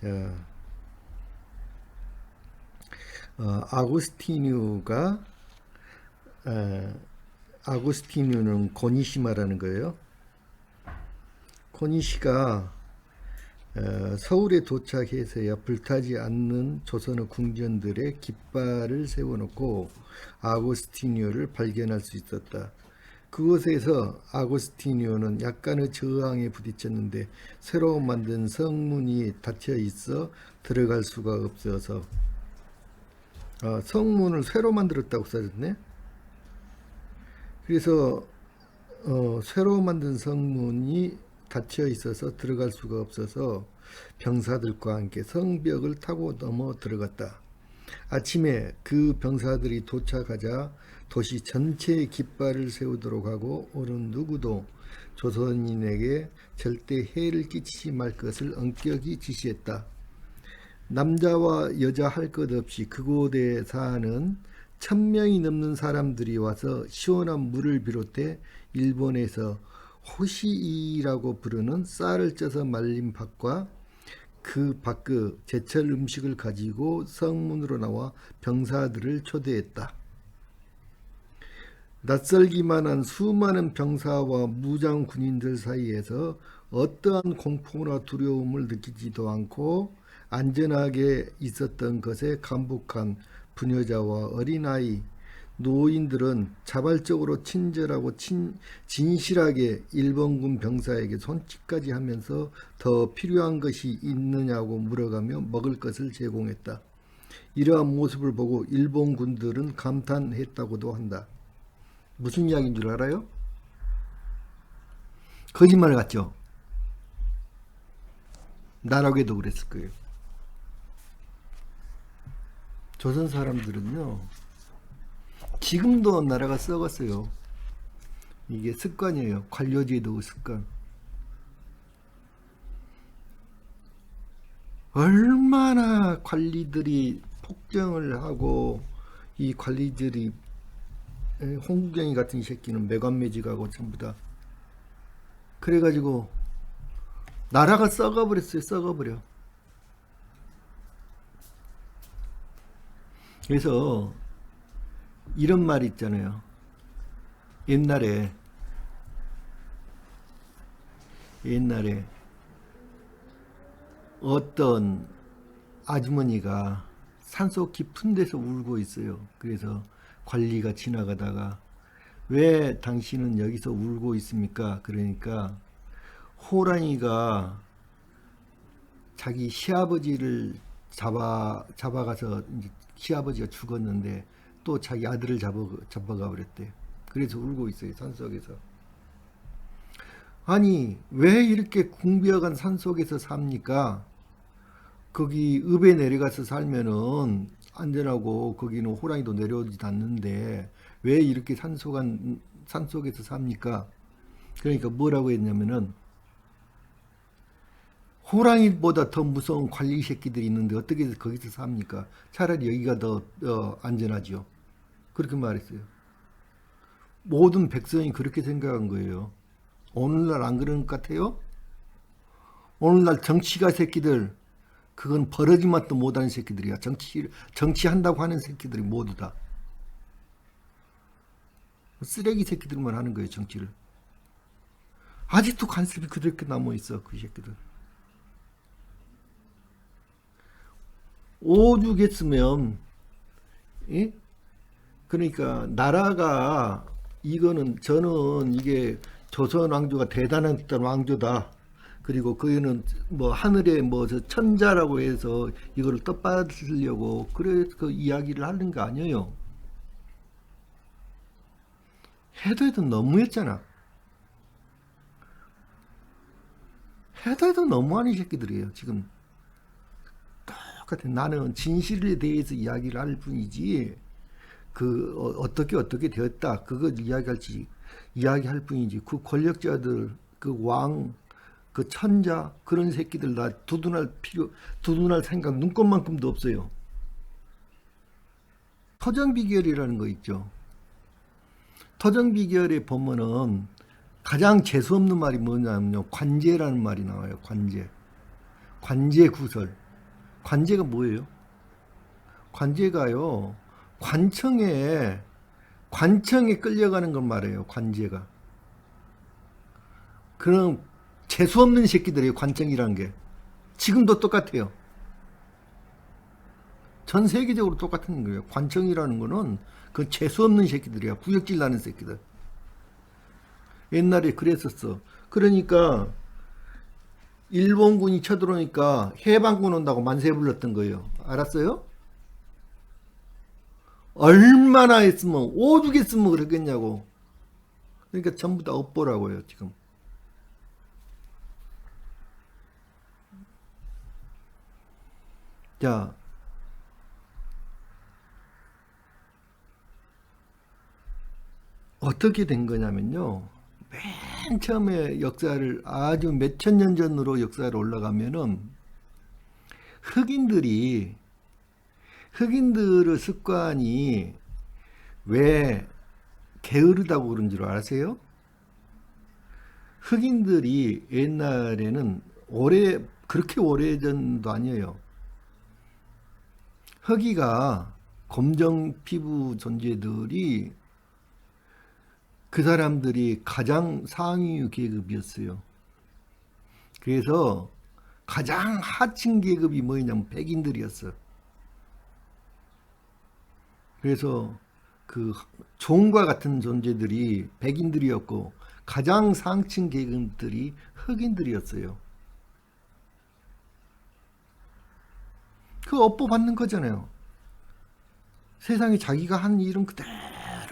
자, 아구스티뉴가 아구스티뉴는 고니시마라는 거예요. 고니시가 서울에 도착해서야 불타지 않는 조선의 궁전들의 깃발을 세워놓고 아구스티뉴를 발견할 수 있었다. 그곳에서 아구스티뉴는 약간의 저항에 부딪혔는데 새로 만든 성문이 닫혀 있어 들어갈 수가 없어서 성문을 새로 만들었다고 써졌네. 그래서 새로 만든 성문이 닫혀 있어서 들어갈 수가 없어서 병사들과 함께 성벽을 타고 넘어 들어갔다. 아침에 그 병사들이 도착하자 도시 전체에 깃발을 세우도록 하고 어느 누구도 조선인에게 절대 해를 끼치지 말 것을 엄격히 지시했다. 남자와 여자 할 것 없이 그곳에 사는 1000명이 넘는 사람들이 와서 시원한 물을 비롯해 일본에서 호시이라고 부르는 쌀을 쪄서 말린 밥과 그 밖의 제철 음식을 가지고 성문으로 나와 병사들을 초대했다. 낯설기만 한 수많은 병사와 무장 군인들 사이에서 어떠한 공포나 두려움을 느끼지도 않고 안전하게 있었던 것에 감복한 부녀자와 어린아이, 노인들은 자발적으로 친절하고 진실하게 일본군 병사에게 손짓까지 하면서 더 필요한 것이 있느냐고 물어가며 먹을 것을 제공했다. 이러한 모습을 보고 일본군들은 감탄했다고도 한다. 무슨 이야기인 줄 알아요? 거짓말 같죠? 나라에도 그랬을 거예요. 조선 사람들은요, 지금도 나라가 썩었어요. 이게 습관이에요. 관료제도 습관. 얼마나 관리들이 폭정을 하고, 이 관리들이 홍국영이 같은 새끼는 매관매직하고 전부 다 그래가지고 나라가 썩어버렸어요. 썩어버려. 그래서 이런 말 있잖아요. 옛날에 어떤 아주머니가 산속 깊은 데서 울고 있어요. 그래서 관리가 지나가다가 왜 당신은 여기서 울고 있습니까? 그러니까 호랑이가 자기 시아버지를 잡아가서 이제 시아버지가 죽었는데 또 자기 아들을 잡아가 버렸대요. 그래서 울고 있어요. 산속에서. 아니 왜 이렇게 궁비어간 산속에서 삽니까? 거기 읍에 내려가서 살면은 안전하고 거기는 호랑이도 내려오지도 않는데 왜 이렇게 산속에서 삽니까? 그러니까 뭐라고 했냐면은 호랑이보다 더 무서운 관리 새끼들이 있는데 어떻게 거기서 삽니까? 차라리 여기가 더 안전하죠. 그렇게 말했어요. 모든 백성이 그렇게 생각한 거예요. 오늘날 안 그러는 것 같아요? 오늘날 정치가 새끼들, 그건 버러지 맛도 못하는 새끼들이야. 정치한다고 하는 새끼들이 모두 다. 쓰레기 새끼들만 하는 거예요, 정치를. 아직도 관습이 그렇게 남아있어, 그 새끼들. 오죽했으면, 예? 그러니까, 나라가, 저는 이게 조선 왕조가 대단했던 왕조다. 그리고 그는 뭐 하늘에 뭐 천자라고 해서 이거를 떡받으려고 그래서 그 이야기를 하는 거 아니에요. 해도 너무했잖아. 해도 너무하는 새끼들이에요. 지금 똑같아. 나는 진실에 대해서 이야기를 할 뿐이지 어떻게 되었다 그거 이야기할 뿐이지 그 권력자들 그 왕 그 천자 그런 새끼들 나 두둔할 생각 눈꼽만큼도 없어요. 터전비결이라는 거 있죠. 터전비결에 보면은 가장 재수없는 말이 뭐냐면요. 관제라는 말이 나와요. 관제 구설. 관제가 뭐예요? 관제가요, 관청에 끌려가는 걸 말해요. 관제가. 그런 재수 없는 새끼들이에요. 관청이라는 게. 지금도 똑같아요. 전 세계적으로 똑같은 거예요. 관청이라는 거는 그 재수 없는 새끼들이야. 구역질 나는 새끼들. 옛날에 그랬었어. 그러니까 일본군이 쳐들어오니까 해방군 온다고 만세 불렀던 거예요. 알았어요? 얼마나 했으면 오죽했으면 그랬겠냐고. 그러니까 전부 다 업보라고요. 지금. 자, 어떻게 된 거냐면요. 맨 처음에 역사를 아주 몇천 년 전으로 역사를 올라가면은 흑인들의 습관이 왜 게으르다고 그런 줄 아세요? 흑인들이 옛날에는 그렇게 오래전도 아니에요. 흑이가 검정 피부 존재들이 그 사람들이 가장 상위 계급이었어요. 그래서 가장 하층 계급이 뭐냐면 백인들이었어. 그래서 그 종과 같은 존재들이 백인들이었고 가장 상층 계급들이 흑인들이었어요. 그 업보 받는 거잖아요. 세상에 자기가 한 일은 그대로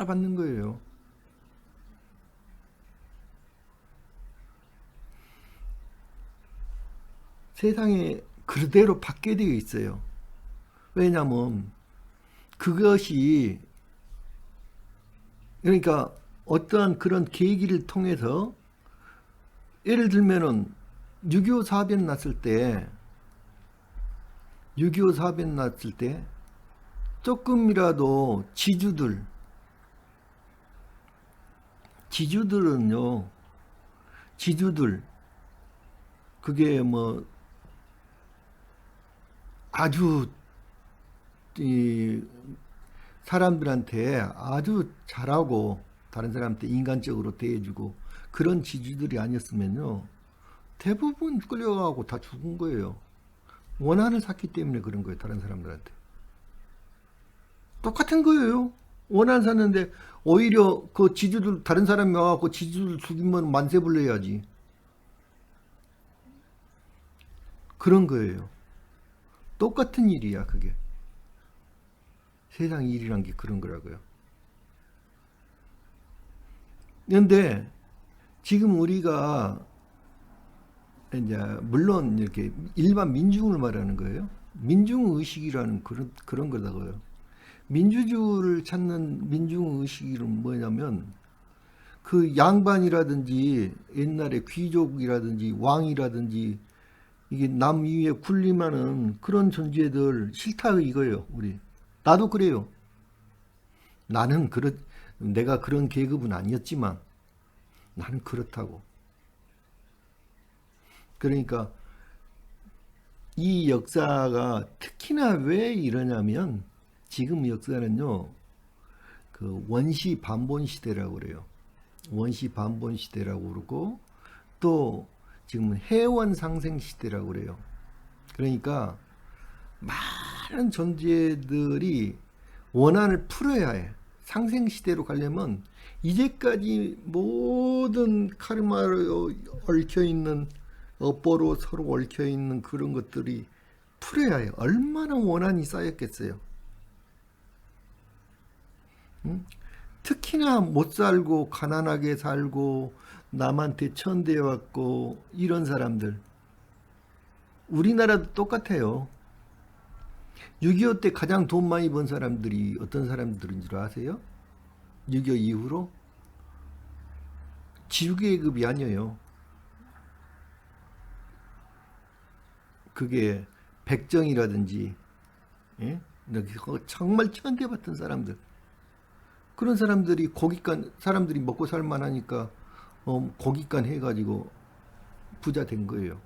받는 거예요. 세상에 그대로 받게 되어 있어요. 왜냐하면 그것이, 그러니까 어떠한 그런 계기를 통해서, 예를 들면은 6.25 사변 났을 때 조금이라도 지주들은요, 그게 뭐 아주 이 사람들한테 아주 잘하고 다른 사람한테 인간적으로 대해주고 그런 지주들이 아니었으면요, 대부분 끌려가고 다 죽은 거예요. 원한을 샀기 때문에 그런 거예요. 다른 사람들한테. 똑같은 거예요. 원한 샀는데 오히려 그 지주들, 다른 사람이 와갖고 지주들 죽이면 만세 불러야지. 그런 거예요. 똑같은 일이야, 그게. 세상 일이란 게 그런 거라고요. 그런데 지금 우리가 이제 물론 이렇게 일반 민중을 말하는 거예요. 민중의식이라는 그런 거다고요. 민주주의를 찾는 민중의식은 뭐냐면 그 양반이라든지 옛날에 귀족이라든지 왕이라든지 이게 남 위에 군림하는 그런 존재들 싫다 이거예요. 우리 나도 그래요. 나는 내가 그런 계급은 아니었지만 나는 그렇다고. 그러니까 이 역사가 특히나 왜 이러냐면 지금 역사는요, 그 원시 반본 시대라고 그래요. 원시 반본 시대라고 그러고 또 지금은 해원 상생 시대라고 그래요. 그러니까 많은 존재들이 원한을 풀어야 해. 상생 시대로 가려면 이제까지 모든 카르마로 얽혀 있는, 업보로 서로 얽혀 있는 그런 것들이 풀어야 해요. 얼마나 원한이 쌓였겠어요. 응? 특히나 못 살고 가난하게 살고 남한테 천대해왔고 이런 사람들, 우리나라도 똑같아요. 6.25 때 가장 돈 많이 번 사람들이 어떤 사람들인 줄 아세요? 6.25 이후로 지주계급이 아니에요. 그게 백정이라든지, 예? 정말 천대받던 사람들, 그런 사람들이 사람들이 먹고 살만하니까 고깃간 해가지고 부자 된 거예요.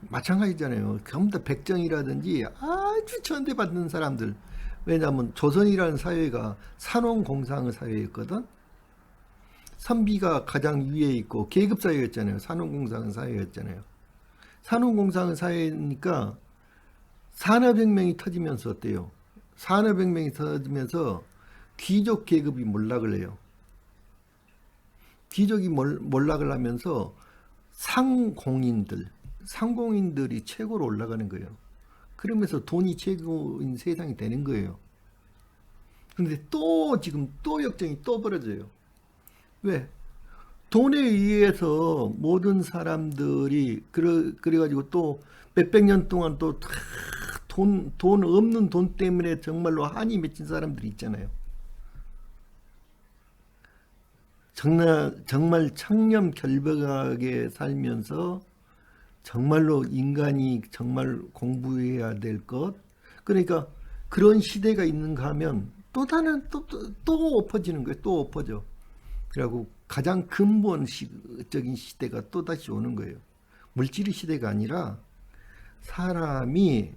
마찬가지잖아요. 전부 다 백정이라든지 아주 천대받는 사람들. 왜냐하면 조선이라는 사회가 산업공상의 사회였거든. 선비가 가장 위에 있고 계급사회였잖아요. 산업공상의 사회였잖아요. 산업공상의 사회니까 산업혁명이 터지면서 어때요? 산업혁명이 터지면서 귀족 계급이 몰락을 해요. 귀족이 몰락을 하면서 상공인들이 최고로 올라가는 거예요. 그러면서 돈이 최고인 세상이 되는 거예요. 그런데 또 지금 또 역정이 또 벌어져요. 왜? 돈에 의해서 모든 사람들이 그래가지고 또 몇백 년 동안 또 돈 없는 돈 때문에 정말로 한이 맺힌 사람들이 있잖아요. 정말 청렴결백하게 살면서 정말로 인간이 정말 공부해야 될 것. 그러니까 그런 시대가 있는가 하면 또 다른 또 엎어지는 거예요. 또 엎어져. 그리고 가장 근본적인 시대가 또 다시 오는 거예요. 물질의 시대가 아니라 사람의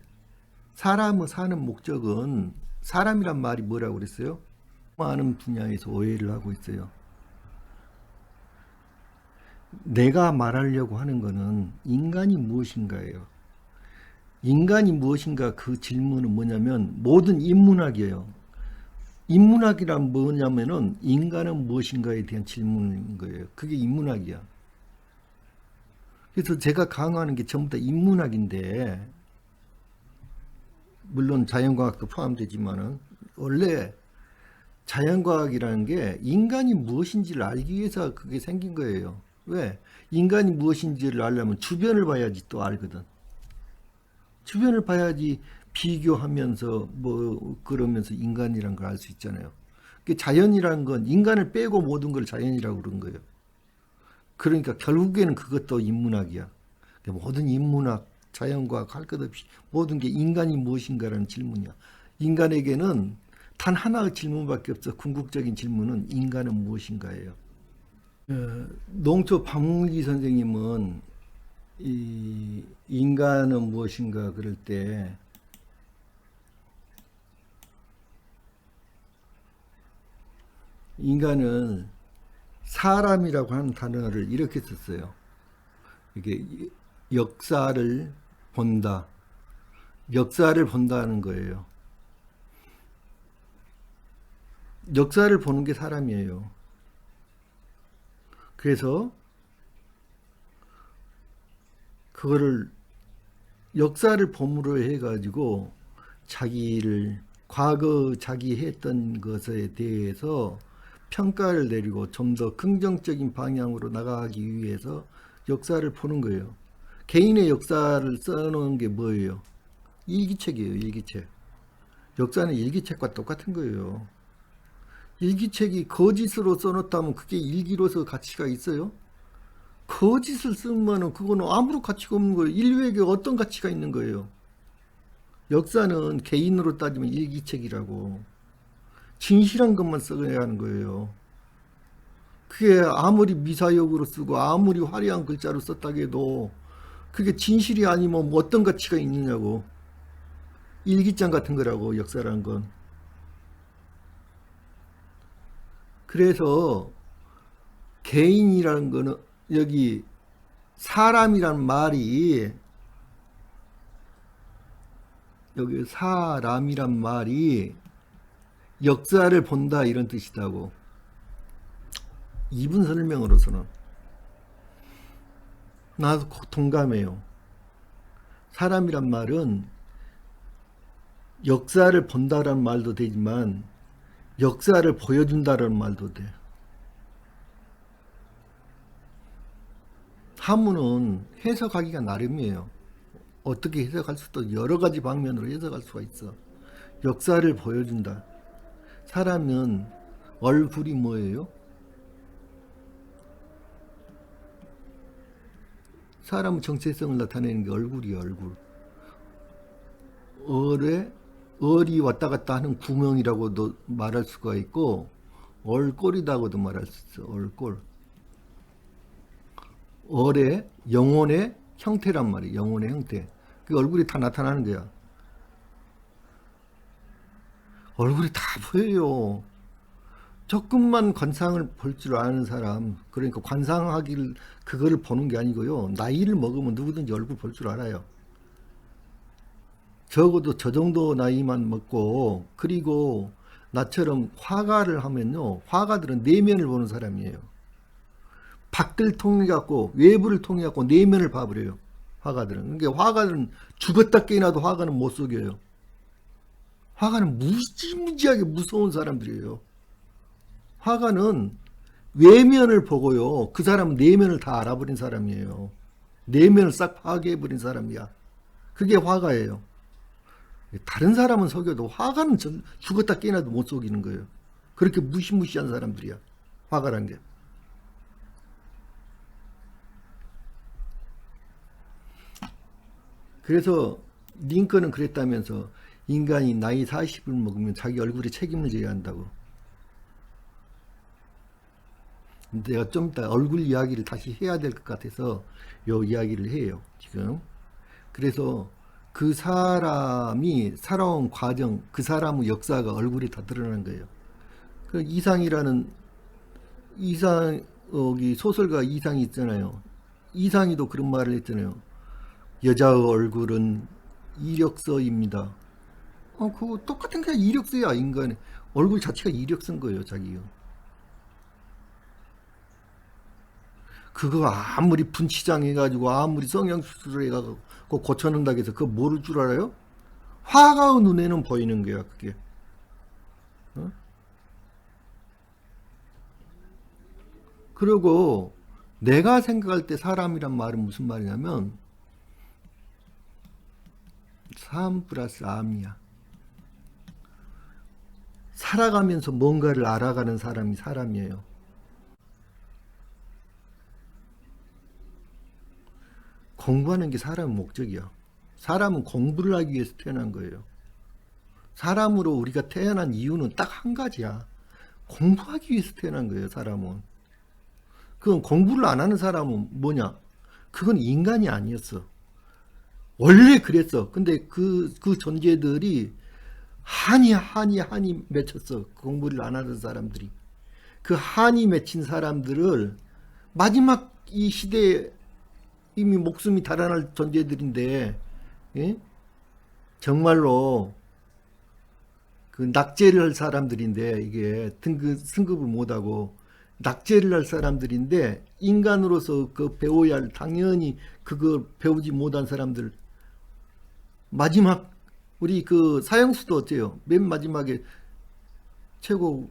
사는 목적은 사람이란 말이 뭐라고 그랬어요? 많은 분야에서 오해를 하고 있어요. 내가 말하려고 하는 거는 인간이 무엇인가예요. 인간이 무엇인가 그 질문은 뭐냐면 모든 인문학이에요. 인문학이란 뭐냐면은 인간은 무엇인가에 대한 질문인 거예요. 그게 인문학이야. 그래서 제가 강화하는 게 전부 다 인문학인데 물론 자연과학도 포함되지만은 원래 자연과학이라는 게 인간이 무엇인지를 알기 위해서 그게 생긴 거예요. 왜? 인간이 무엇인지를 알려면 주변을 봐야지 또 알거든. 주변을 봐야지 비교하면서 뭐 그러면서 인간이란 걸 알 수 있잖아요. 자연이라는 건 인간을 빼고 모든 걸 자연이라고 그런 거예요. 그러니까 결국에는 그것도 인문학이야. 모든 인문학, 자연과학 할 것 없이 모든 게 인간이 무엇인가라는 질문이야. 인간에게는 단 하나의 질문밖에 없어. 궁극적인 질문은 인간은 무엇인가예요. 농초 박문기 선생님은 이 인간은 무엇인가 그럴 때 인간은 사람이라고 하는 단어를 이렇게 썼어요. 이게 역사를 본다. 역사를 본다는 거예요. 역사를 보는 게 사람이에요. 그래서 그거를 역사를 봄으로 해가지고 자기를 과거 자기 했던 것에 대해서 평가를 내리고 좀 더 긍정적인 방향으로 나가기 위해서 역사를 보는 거예요. 개인의 역사를 써놓은 게 뭐예요? 일기책이에요. 일기책. 역사는 일기책과 똑같은 거예요. 일기책이 거짓으로 써놓다면 그게 일기로서 가치가 있어요? 거짓을 쓰면은 그거는 아무런 가치가 없는 거예요. 인류에게 어떤 가치가 있는 거예요? 역사는 개인으로 따지면 일기책이라고. 진실한 것만 써야 하는 거예요. 그게 아무리 미사역으로 쓰고 아무리 화려한 글자로 썼다고 해도 그게 진실이 아니면 뭐 어떤 가치가 있느냐고. 일기장 같은 거라고 역사라는 건. 그래서 개인이라는 거는 여기 사람이란 말이 여기 사람이란 말이 역사를 본다 이런 뜻이다고. 이분 설명으로서는 나도 동감해요. 사람이란 말은 역사를 본다라는 말도 되지만 역사를 보여준다라는 말도 돼. 한문은 해석하기가 나름이에요. 어떻게 해석할 수도 여러 가지 방면으로 해석할 수가 있어. 역사를 보여준다. 사람은 얼굴이 뭐예요? 사람은 정체성을 나타내는 게 얼굴이에요. 얼굴. 얼이 왔다 갔다 하는 구멍이라고도 말할 수가 있고 얼꼴이라고도 말할 수 있어. 얼꼴. 얼의 영혼의 형태란 말이에요. 영혼의 형태. 그 얼굴이 다 나타나는 거야. 얼굴이 다 보여요. 조금만 관상을 볼 줄 아는 사람, 그러니까 관상하기를 그거를 보는 게 아니고요. 나이를 먹으면 누구든지 얼굴 볼 줄 알아요. 적어도 저 정도 나이만 먹고, 그리고 나처럼 화가를 하면요. 화가들은 내면을 보는 사람이에요. 밖을 통해 갖고 외부를 통해 갖고 내면을 봐버려요. 화가들은. 그러니까 화가들은 죽었다 깨어나도 화가는 못 속여요. 화가는 무지무지하게 무서운 사람들이에요. 화가는 외면을 보고요. 그 사람은 내면을 다 알아버린 사람이에요. 내면을 싹 파괴해버린 사람이야. 그게 화가예요. 다른 사람은 속여도 화가는 죽었다 깨어나도 못 속이는 거예요. 그렇게 무시무시한 사람들이야. 화가란 게. 그래서 링컨은 그랬다면서 인간이 나이 40을 먹으면 자기 얼굴에 책임을 져야 한다고. 내가 좀 이따 얼굴 이야기를 다시 해야 될 것 같아서 요 이야기를 해요. 지금. 그래서 그 사람이 살아온 과정, 그 사람의 역사가 얼굴에 다 드러난 거예요. 그 이상이라는 여기 소설가 이상이 있잖아요. 이상이도 그런 말을 했잖아요. 여자의 얼굴은 이력서입니다. 그거 똑같은 게 이력서야. 인간의 얼굴 자체가 이력서인 거예요. 자기요. 그거 아무리 분치장 해가지고 아무리 성형수술 해가지고 고쳐낸다고 해서 그거 모를 줄 알아요? 화가의 눈에는 보이는 거야. 그게. 어? 그리고 내가 생각할 때 사람이란 말은 무슨 말이냐면 3 플러스 암이야. 살아가면서 뭔가를 알아가는 사람이 사람이에요. 공부하는 게 사람의 목적이야. 사람은 공부를 하기 위해서 태어난 거예요. 사람으로 우리가 태어난 이유는 딱 한 가지야. 공부하기 위해서 태어난 거예요. 사람은. 그건 공부를 안 하는 사람은 뭐냐? 그건 인간이 아니었어. 원래 그랬어. 근데 그 존재들이 한이 맺혔어. 공부를 안 하는 사람들이. 그 한이 맺힌 사람들을 마지막 이 시대에 이미 목숨이 달아날 존재들인데, 예? 정말로 그 낙제를 할 사람들인데, 이게 승급을 못하고 낙제를 할 사람들인데, 인간으로서 그 배워야 할, 당연히 그거 배우지 못한 사람들, 마지막 우리 그 사형수도 어때요? 맨 마지막에 최고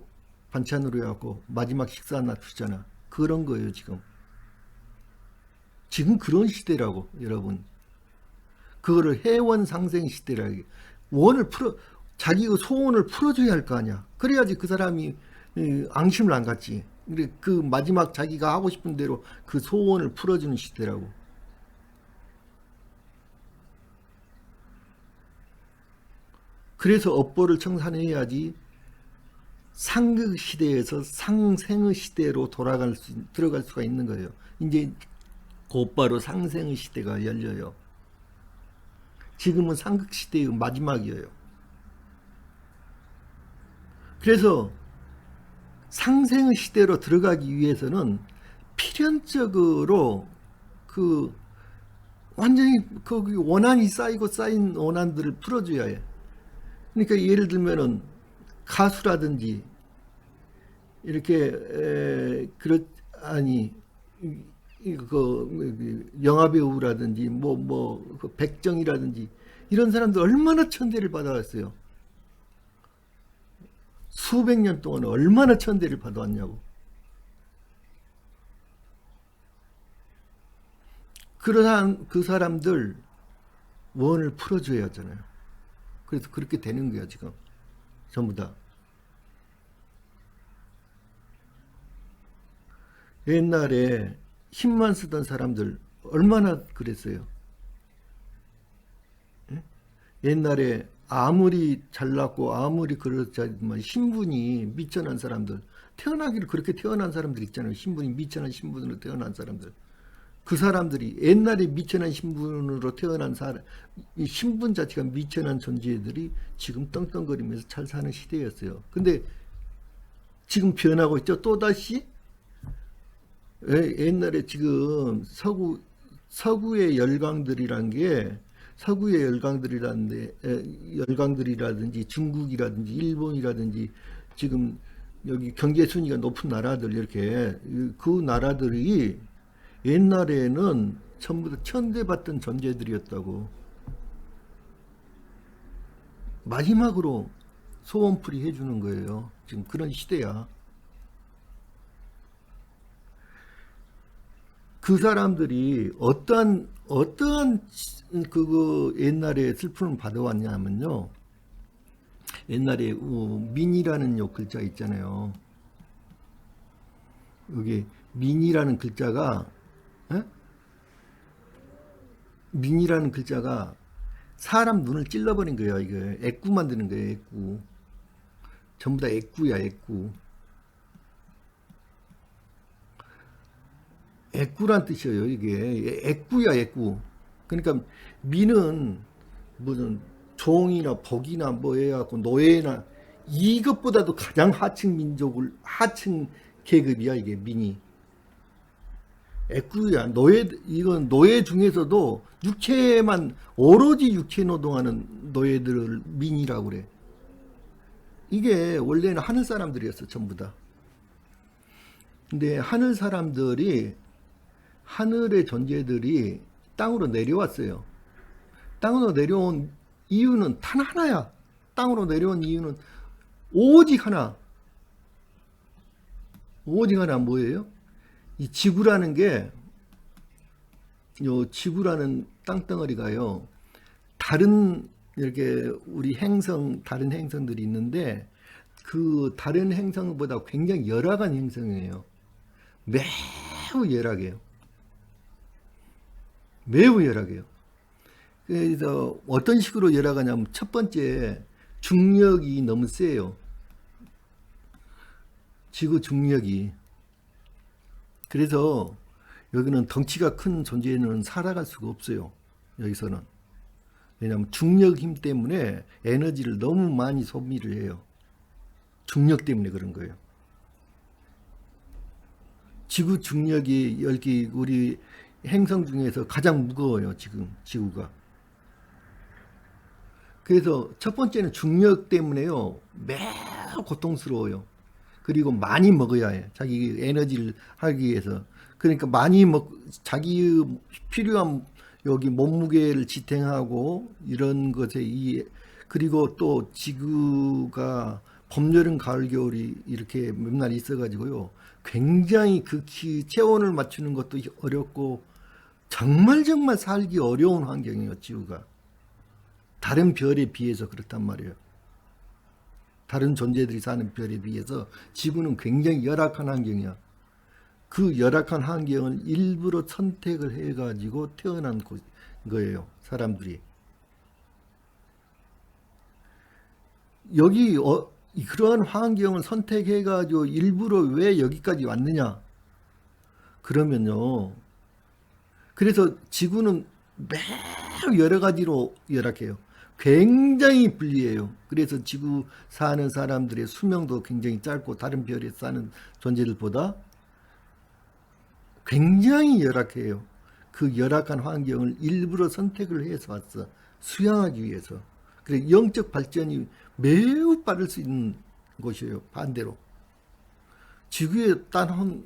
반찬으로 해갖고 마지막 식사 하나 주잖아. 그런 거예요. 지금 그런 시대라고. 여러분, 그거를 해원상생 시대라고. 자기의 소원을 풀어줘야 할 거 아니야. 그래야지 그 사람이 앙심을 안 갖지. 그 마지막 자기가 하고 싶은 대로 그 소원을 풀어주는 시대라고. 그래서 업보를 청산해야지 상극 시대에서 상생의 시대로 들어갈 수가 있는 거예요. 이제 곧바로 상생의 시대가 열려요. 지금은 상극 시대의 마지막이에요. 그래서 상생의 시대로 들어가기 위해서는 필연적으로 완전히 거기 원한이 쌓인 원한들을 풀어줘야 해. 그러니까 예를 들면은 가수라든지 이렇게 영화 배우라든지 그 백정이라든지 이런 사람들 얼마나 천대를 받아왔어요. 수백 년 동안 얼마나 천대를 받아왔냐고. 그러한 그 사람들 원을 풀어줘야 하잖아요. 그래서 그렇게 되는 거야 지금 전부 다. 옛날에 힘만 쓰던 사람들 얼마나 그랬어요. 옛날에 아무리 잘났고 아무리 그렇지만 신분이 미천한 사람들, 태어나기를 그렇게 태어난 사람들 있잖아요. 신분이 미천한 신분으로 태어난 사람들. 그 사람들이 옛날에 미천한 신분으로 태어난 사람, 이 신분 자체가 미천한 존재들이 지금 떵떵거리면서 잘 사는 시대였어요. 근데 지금 변하고 있죠. 또다시 옛날에 지금 서구의 열강들이라든지 중국이라든지 일본이라든지 지금 여기 경제 순위가 높은 나라들 이렇게 그 나라들이 옛날에는 전부 다 천대받던 존재들이었다고. 마지막으로 소원풀이 해주는 거예요. 지금 그런 시대야. 그 사람들이 어떠한 옛날에 슬픔을 받아왔냐면요. 옛날에 민이라는 요 글자 있잖아요. 여기 민이라는 글자가 민이라는 글자가 사람 눈을 찔러버린 거예요. 이게 애꾸 만드는 거예요. 애꾸. 전부 다 애꾸야, 애꾸. 애꾸란 뜻이에요. 이게 애꾸야, 애꾸. 그러니까 민은 무슨 종이나 복이나 뭐 해갖고 노예나 이것보다도 가장 하층 계급이야. 이게 민이. 애꾸야. 이건 노예 중에서도 오로지 육체 노동하는 노예들을 민이라고 그래. 이게 원래는 하늘 사람들이었어, 전부 다. 근데 하늘의 존재들이 땅으로 내려왔어요. 땅으로 내려온 이유는 단 하나야. 땅으로 내려온 이유는 오직 하나. 오직 하나 뭐예요? 이 지구라는 땅덩어리가요. 이렇게 다른 행성들이 있는데 그 다른 행성보다 굉장히 열악한 행성이에요. 매우 열악해요. 매우 열악해요. 그래서 어떤 식으로 열악하냐면 첫 번째 중력이 너무 세요. 지구 중력이. 그래서 여기는 덩치가 큰 존재는 살아갈 수가 없어요. 여기서는. 왜냐하면 중력 힘 때문에 에너지를 너무 많이 소비를 해요. 중력 때문에 그런 거예요. 지구 중력이 여기 우리 행성 중에서 가장 무거워요. 지금 지구가. 그래서 첫 번째는 중력 때문에요. 매우 고통스러워요. 그리고 많이 먹어야 해. 자기 에너지를 하기 위해서. 그러니까 자기 필요한 여기 몸무게를 지탱하고 이런 것에 그리고 또 지구가 봄, 여름, 가을, 겨울이 이렇게 맨날 있어가지고요. 굉장히 체온을 맞추는 것도 어렵고 정말 살기 어려운 환경이에요. 지구가. 다른 별에 비해서 그렇단 말이에요. 다른 존재들이 사는 별에 비해서 지구는 굉장히 열악한 환경이야. 그 열악한 환경을 일부러 선택을 해가지고 태어난 거예요. 사람들이. 여기 그러한 환경을 선택해가지고 일부러 왜 여기까지 왔느냐? 그러면요. 그래서 지구는 매우 여러 가지로 열악해요. 굉장히 불리해요. 그래서 지구 사는 사람들의 수명도 굉장히 짧고 다른 별에 사는 존재들보다 굉장히 열악해요. 그 열악한 환경을 일부러 선택을 해서 왔어. 수양하기 위해서. 그래서 영적 발전이 매우 빠를 수 있는 곳이에요. 반대로. 지구에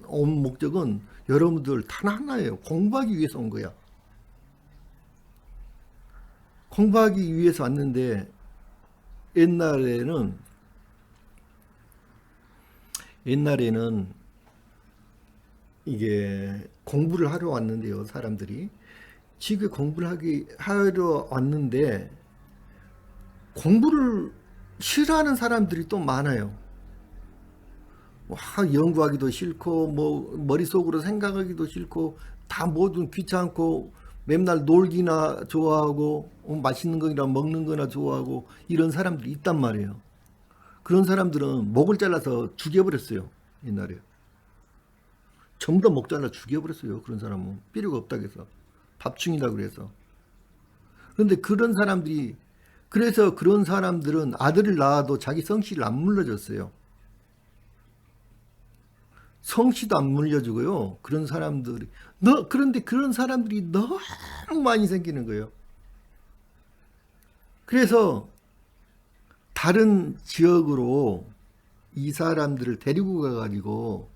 온 목적은 여러분들 단 하나예요. 공부하기 위해서 온 거야. 공부하기 위해서 왔는데 옛날에는 이게 공부를 하러 왔는데요. 사람들이 지구에 공부를 하러 왔는데 공부를 싫어하는 사람들이 또 많아요. 연구하기도 싫고 머릿속으로 생각하기도 싫고 다 모든 귀찮고 맨날 놀기나 좋아하고 맛있는 거나 먹는 거나 좋아하고 이런 사람들이 있단 말이에요. 그런 사람들은 목을 잘라서 죽여버렸어요. 옛날에. 전부 다 목 잘라 죽여버렸어요. 그런 사람은 필요가 없다고 해서 밥충이다 그래서. 그런데 그런 사람들이, 그래서 그런 사람들은 아들을 낳아도 자기 성씨를 안 물려줬어요. 성씨도 안 물려주고요. 그런 사람들이 그런데 그런 사람들이 너무 많이 생기는 거예요. 그래서 다른 지역으로 이 사람들을 데리고 가가지고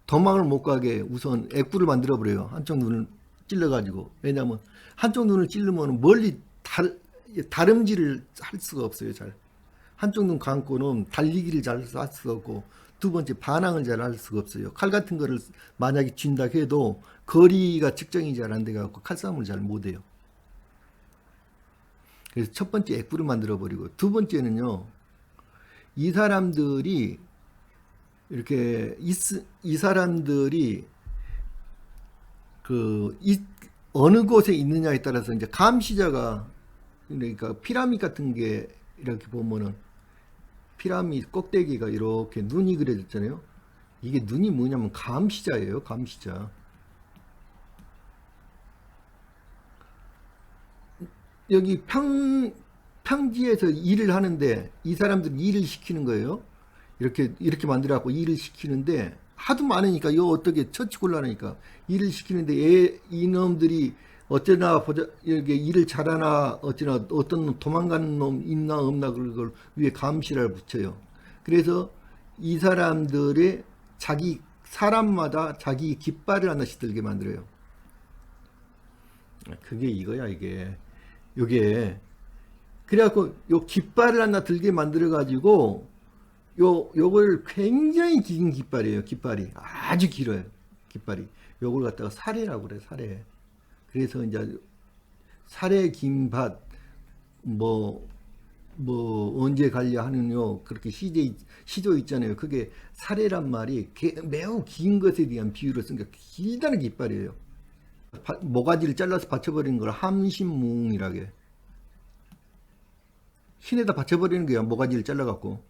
도망을 못 가게 우선 애꾸를 만들어 버려요. 한쪽 눈을 찔러가지고. 왜냐하면 한쪽 눈을 찔르면 멀리 다름질을 할 수가 없어요. 잘. 한쪽 눈 감고는 달리기를 잘 할 수가 없고, 두 번째 반항을 잘 할 수가 없어요. 칼 같은 거를 만약에 쥔다 해도 거리가 측정이 잘 안 돼갖고 칼싸움을 잘 못해요. 그래서 첫 번째 애꾸를 만들어 버리고, 두 번째는요, 이 사람들이 이렇게 이 사람들이 어느 곳에 있느냐에 따라서 이제 감시자가, 그러니까 피라미드 같은 게 이렇게 보면은 피라미드 꼭대기가 이렇게 눈이 그려졌잖아요. 이게 눈이 뭐냐면 감시자예요. 감시자. 여기 평지에서 일을 하는데 이 사람들이 일을 시키는 거예요. 이렇게 만들어갖고 일을 시키는데 하도 많으니까 이거 어떻게 처치 곤란하니까 일을 시키는데 이놈들이 어쩌나 보자, 이렇게 일을 잘하나 어쩌나 어떤 놈 도망가는 놈 있나 없나 그걸 위에 감시를 붙여요. 그래서 이 사람들의 사람마다 자기 깃발을 하나씩 들게 만들어요. 그게 이거야 이게. 요게 그래갖고 요 깃발을 하나 들게 만들어 가지고 요걸 굉장히 긴 깃발이에요. 깃발이 아주 길어요. 깃발이 요걸 갖다가 사례라고 그래. 사례. 그래서 이제 사례 긴밭 뭐 언제 갈려 하는요. 그렇게 시조 있잖아요. 그게 사례란 말이 매우 긴 것에 대한 비유로 쓴 게 길다는 깃발이에요. 모가지를 잘라서 받쳐버리는 걸 함신무웅이라게. 흰에다 받쳐버리는 거야. 모가지를 잘라갖고.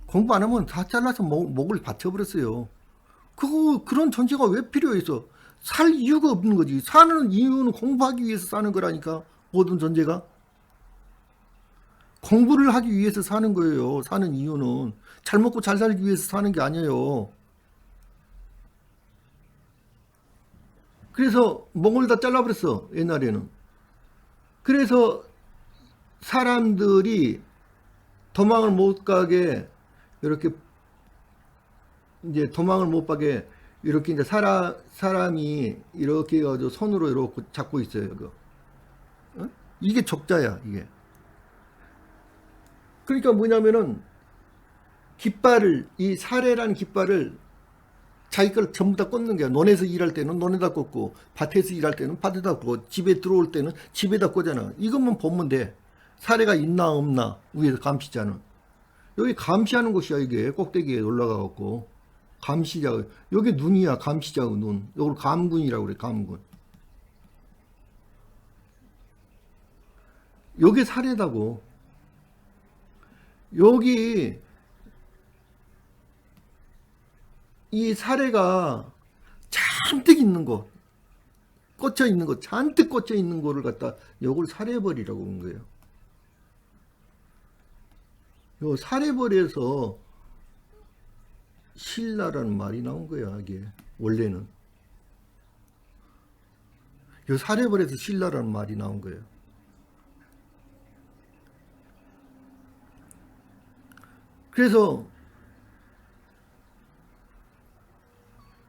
공부 안 하면 다 잘라서 목을 받쳐버렸어요. 그런 존재가 왜 필요해서? 살 이유가 없는 거지. 사는 이유는 공부하기 위해서 사는 거라니까. 모든 존재가. 공부를 하기 위해서 사는 거예요. 사는 이유는. 잘 먹고 잘 살기 위해서 사는 게 아니에요. 그래서 목을 다 잘라버렸어. 옛날에는. 그래서 사람들이 도망을 못 가게 이렇게 이제 도망을 못 가게 이렇게 이제 사람이 이렇게 해가지고 손으로 이렇게 잡고 있어요. 이거. 어? 이게 족자야 이게. 그러니까 뭐냐면은 이 사례라는 깃발을 자기 걸 전부 다 꽂는 거야. 논에서 일할 때는 논에다 꽂고, 밭에서 일할 때는 밭에다 꽂고, 집에 들어올 때는 집에다 꽂잖아. 이것만 보면 돼. 사례가 있나 없나 위에서 감시자는. 여기 감시하는 곳이야. 이게 꼭대기에 올라가갖고 감시자. 여기 눈이야. 감시자의 눈. 이걸 감군이라고 그래. 감군. 여기 사례다고. 여기 이 사례가 잔뜩 있는 거, 꽂혀 있는 거, 잔뜩 꽂혀 있는 거를 갖다 요걸 사례벌이라고 그런 거예요. 요 사례벌에서 신라라는 말이 나온 거야. 이게 원래는 요 사례벌에서 신라라는 말이 나온 거예요. 그래서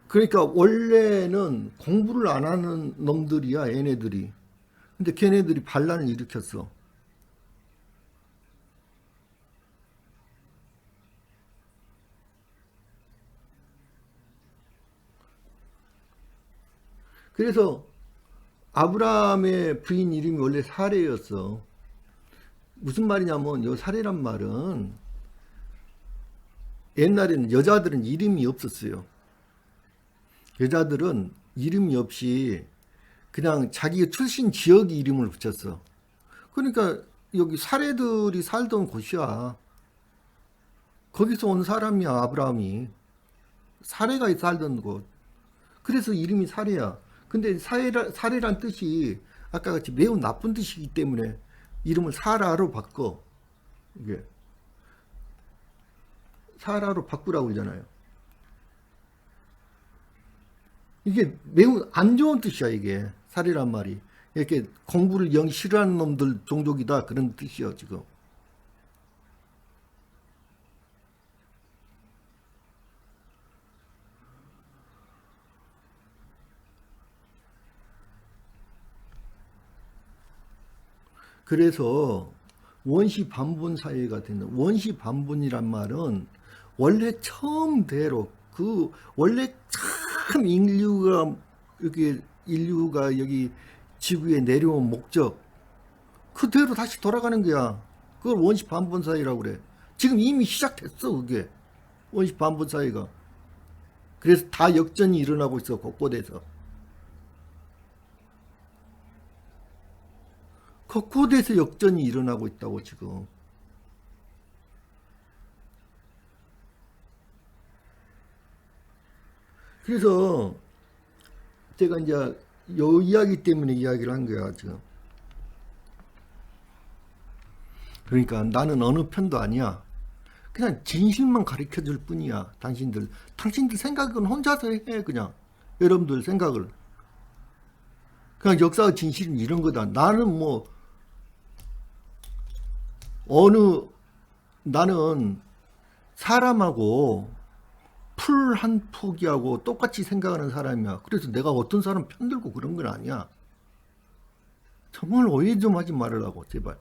그러니까 원래는 공부를 안 하는 놈들이야, 얘네들이. 근데 걔네들이 반란을 일으켰어. 그래서 아브라함의 부인 이름이 원래 사레였어. 무슨 말이냐면 이 사레란 말은 옛날에는 여자들은 이름이 없었어요. 여자들은 이름이 없이 그냥 자기 출신 지역 이름을 붙였어. 그러니까 여기 사례들이 살던 곳이야. 거기서 온 사람이야, 아브라함이. 사레가 살던 곳. 그래서 이름이 사레야. 근데 사레란 뜻이 아까 같이 매우 나쁜 뜻이기 때문에 이름을 사라로 바꿔. 이게 사라로 바꾸라고 그러잖아요. 이게 매우 안 좋은 뜻이야, 이게. 사레란 말이. 이렇게 공부를 영 싫어하는 놈들 종족이다. 그런 뜻이야, 지금. 그래서 원시 반분 사회가 되는, 원시 반분이란 말은 원래 처음대로 원래 참 인류가 여기 지구에 내려온 목적 그대로 다시 돌아가는 거야. 그걸 원시 반분 사회라고 그래. 지금 이미 시작됐어, 그게. 원시 반분 사회가. 그래서 다 역전이 일어나고 있어, 곳곳에서. 곳곳에서 역전이 일어나고 있다고, 지금. 그래서 제가 이제 요 이야기 때문에 이야기를 한 거야, 지금. 그러니까 나는 어느 편도 아니야. 그냥 진실만 가르쳐 줄 뿐이야, 당신들. 당신들 생각은 혼자서 해, 그냥. 여러분들 생각을. 그냥 역사의 진실은 이런 거다. 나는 뭐, 어느, 나는 사람하고 풀 한 포기하고 똑같이 생각하는 사람이야. 그래서 내가 어떤 사람 편들고 그런 건 아니야. 정말 오해 좀 하지 말으라고, 제발.